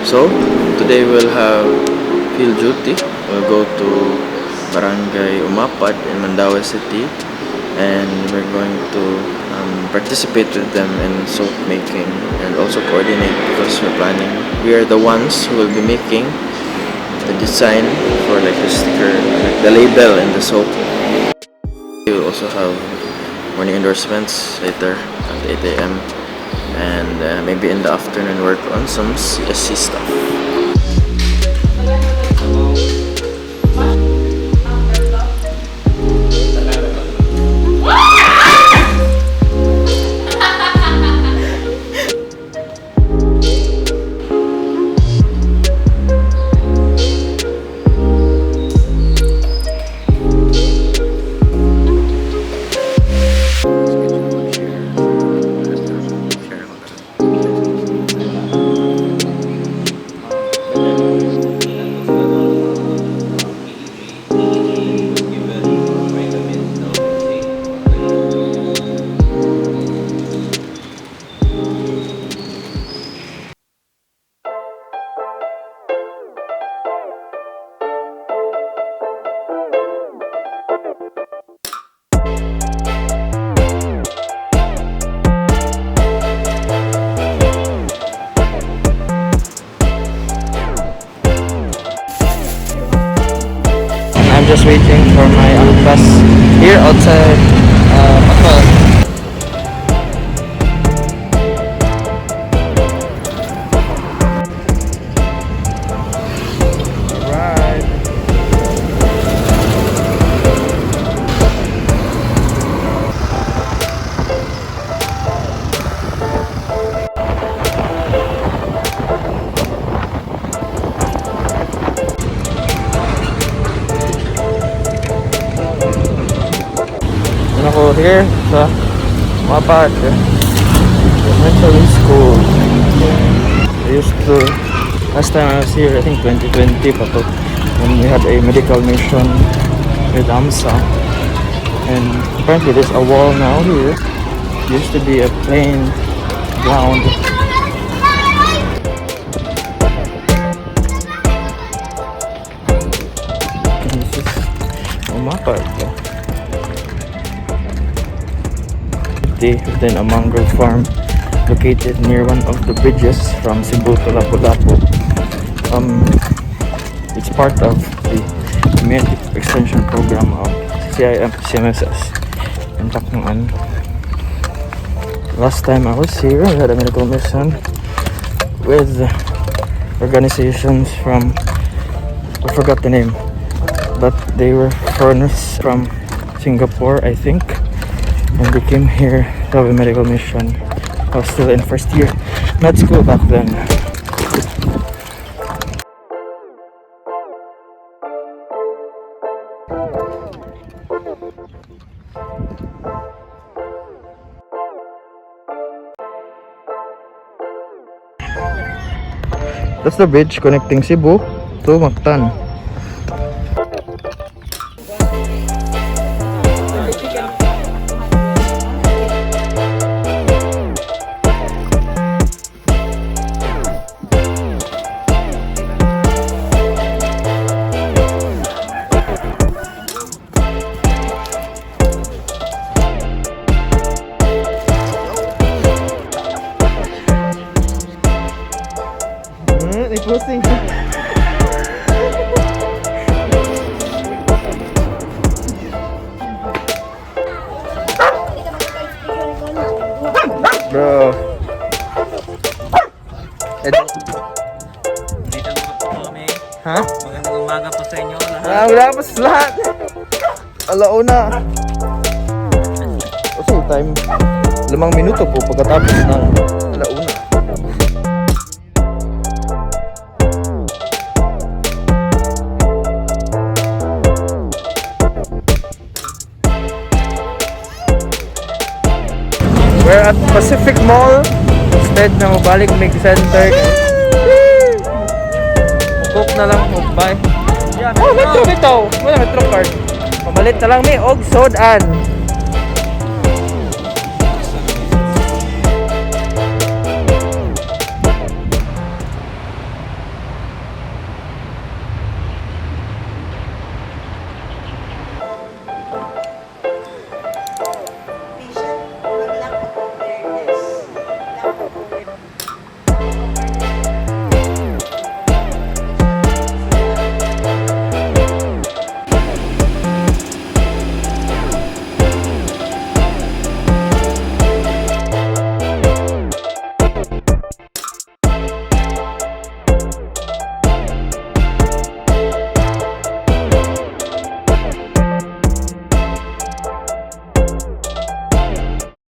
So, today we'll have field duty. We'll go to Barangay Umapad in Mandaue City, and we're going to participate with them in soap making and also coordinate because we're planning. We are the ones who will be making the design for like the sticker, like the label and the soap. We will also have morning endorsements later at 8 a.m. and maybe in the afternoon work on some CSC stuff. I'm just waiting for my bus here outside Macau. Ako here sa Mapad elementary school. I used to, last time I was here, I think 2020 pa to, when we had a medical mission with AMSA, and apparently there's a wall now here. It used to be a plain ground. And this is Mapad. Within a mangrove farm located near one of the bridges from Cebu to Lapu-Lapu. It's part of the community extension program of CMSS in Tacloban. Last time I was here, we had a medical mission with organizations from, I forgot the name, but they were foreigners from Singapore, I think. And we came here to have a medical mission. I was still in first year med school back then. That's the bridge connecting Cebu to Mactan. Posting. Bro. Dito na po kami. Ha? Magandang umaga po sa inyo lahat. Wala pa sa lahat. Alauna. Kasi time 5 minuto po pagkatapos ng alauna. We're at Pacific Mall. Instead na mabalik Mig Center. Mukok na lang, bye. Oh, metro bitaw. Wala metro card. Pamalit na lang mi og sodan.